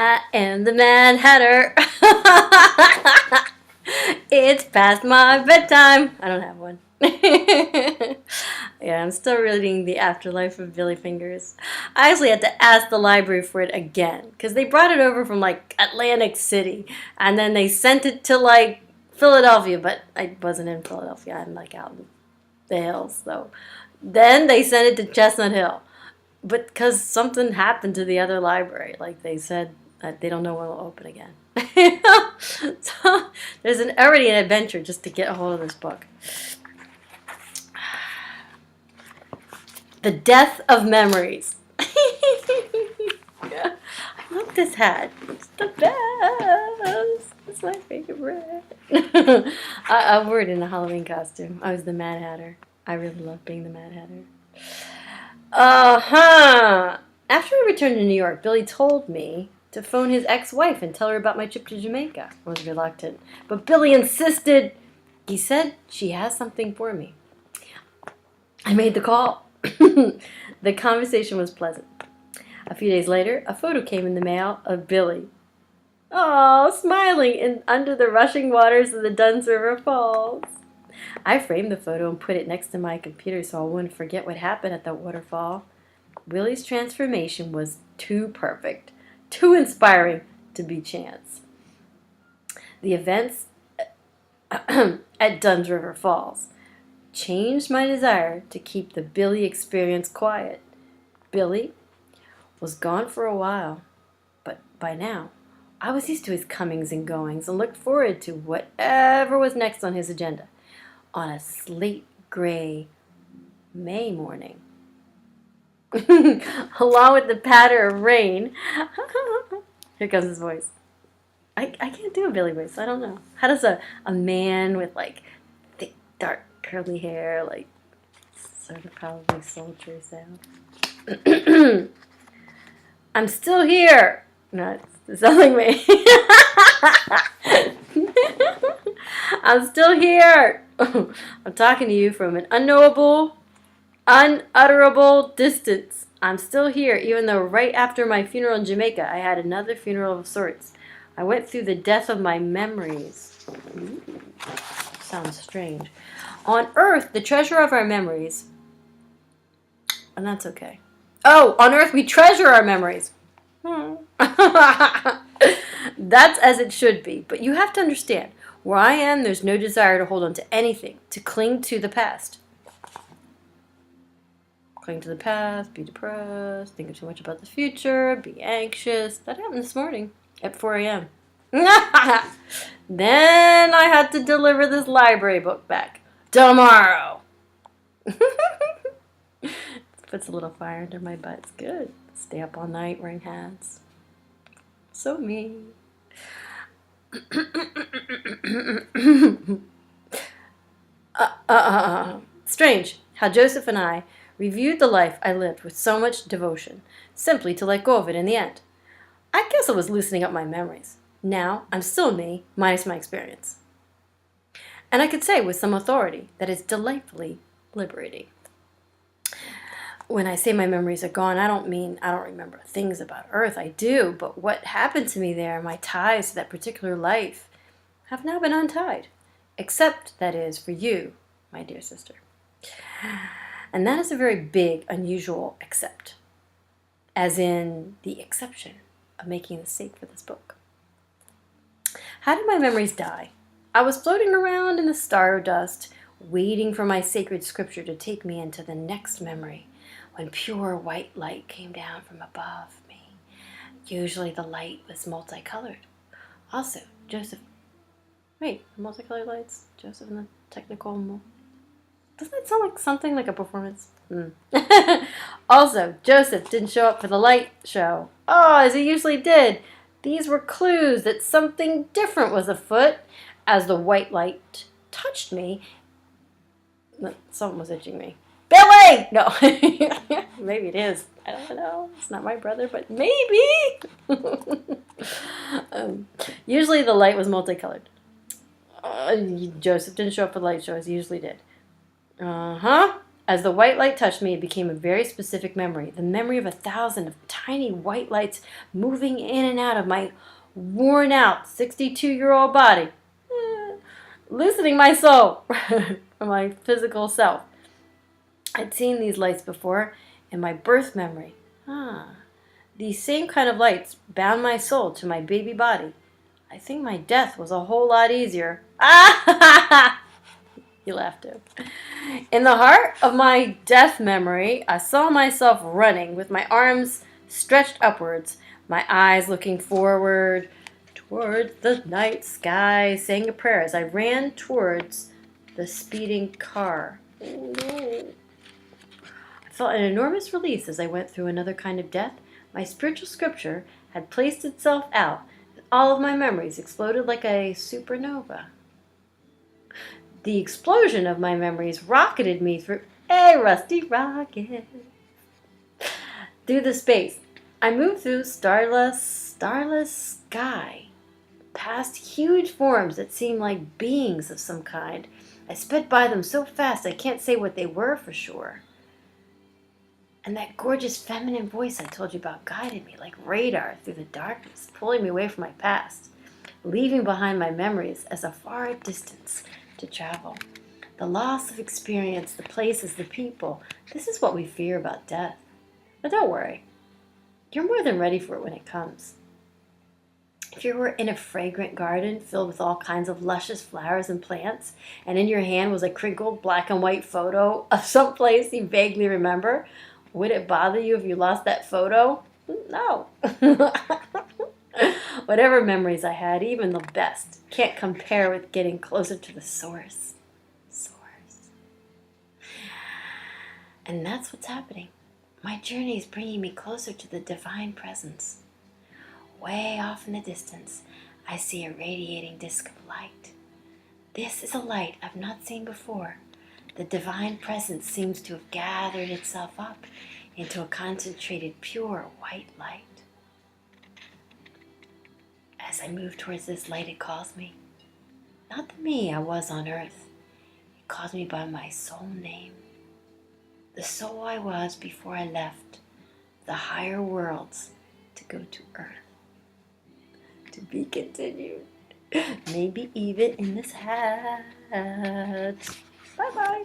I am the Mad Hatter. It's past my bedtime. I don't have one. Yeah, I'm still reading The Afterlife of Billy Fingers. I actually had to ask the library for it again because they brought it over from like Atlantic City and then they sent it to like Philadelphia, but I wasn't in Philadelphia. I'm like out in the hills, so then they sent it to Chestnut Hill. But because something happened to the other library, like they said that they don't know when it'll open again. So there's already an adventure just to get a hold of this book. The Death of Memories. Yeah, I love this hat. It's the best. It's my favorite. I wore it in a Halloween costume. I was the Mad Hatter. I really love being the Mad Hatter. After I returned to New York, Billy told me to phone his ex-wife and tell her about my trip to Jamaica. I was reluctant, but Billy insisted. He said she has something for me. I made the call. The conversation was pleasant. A few days later, a photo came in the mail of Billy. Oh, smiling under the rushing waters of the Dunn's River Falls. I framed the photo and put it next to my computer so I wouldn't forget what happened at the waterfall. Willie's transformation was too perfect, too inspiring to be chance. The events at Dunn's River Falls changed my desire to keep the Billy experience quiet. Billy was gone for a while, but by now I was used to his comings and goings and looked forward to whatever was next on his agenda. On a slate gray May morning, along with the patter of rain. Here comes his voice. I can't do a Billy voice. I don't know. How does a man with like thick, dark, curly hair, like sort of probably sultry sound? I'm still here. No, it sounds like me. I'm still here. I'm talking to you from an unknowable, unutterable distance. I'm still here, even though right after my funeral in Jamaica, I had another funeral of sorts. I went through the death of my memories. Ooh, sounds strange. On Earth, the treasure of our memories. And that's okay. Oh, on Earth, we treasure our memories. That's as it should be. But you have to understand, where I am, there's no desire to hold on to anything, to cling to the past. Cling to the past, be depressed, thinking too much about the future, be anxious. That happened this morning at 4 a.m. Then I had to deliver this library book back. Tomorrow. Puts a little fire under my butt. It's good. Stay up all night wearing hats. So me. Strange how Joseph and I reviewed the life I lived with so much devotion, simply to let go of it in the end. I guess I was loosening up my memories. Now I'm still me, minus my experience. And I could say with some authority that it's delightfully liberating. When I say my memories are gone, I don't mean I don't remember things about Earth. I do, but what happened to me there, my ties to that particular life, have now been untied. Except, that is, for you, my dear sister. And that is a very big, unusual except. As in the exception of making the sake for this book. How did my memories die? I was floating around in the stardust, waiting for my sacred scripture to take me into the next memory, when pure white light came down from above me. Usually the light was multicolored. Also, Joseph... Wait, multicolored lights? Joseph and the technical... Doesn't that sound like something like a performance? Also, Joseph didn't show up for the light show. Oh, as he usually did. These were clues that something different was afoot. As the white light touched me... Someone was itching me. Billy! No. Maybe it is. I don't know. It's not my brother, but maybe. Usually the light was multicolored. Joseph didn't show up for the light show as he usually did. As the white light touched me, it became a very specific memory. The memory of 1,000 of tiny white lights moving in and out of my worn-out 62-year-old body. Loosening my soul from my physical self. I'd seen these lights before in my birth memory. These same kind of lights bound my soul to my baby body. I think my death was a whole lot easier. He laughed too. In the heart of my death memory, I saw myself running with my arms stretched upwards, my eyes looking forward towards the night sky, saying a prayer as I ran towards the speeding car. Oh, no. I felt an enormous release as I went through another kind of death. My spiritual scripture had placed itself out, and all of my memories exploded like a supernova. The explosion of my memories rocketed me through a rusty rocket through the space. I moved through starless sky, past huge forms that seemed like beings of some kind. I sped by them so fast I can't say what they were for sure. And that gorgeous feminine voice I told you about guided me like radar through the darkness, pulling me away from my past, leaving behind my memories as a far distance to travel. The loss of experience, the places, the people. This is what we fear about death. But don't worry. You're more than ready for it when it comes. If you were in a fragrant garden filled with all kinds of luscious flowers and plants, and in your hand was a crinkled black and white photo of some place you vaguely remember, would it bother you if you lost that photo? No. Whatever memories I had, even the best, can't compare with getting closer to the source. And that's what's happening. My journey is bringing me closer to the divine presence. Way off in the distance, I see a radiating disk of light. This is a light I've not seen before. The divine presence seems to have gathered itself up into a concentrated, pure white light. As I move towards this light, it calls me. Not the me I was on earth. It calls me by my soul name. The soul I was before I left the higher worlds to go to earth. To be continued. Maybe even in this hat. Bye-bye.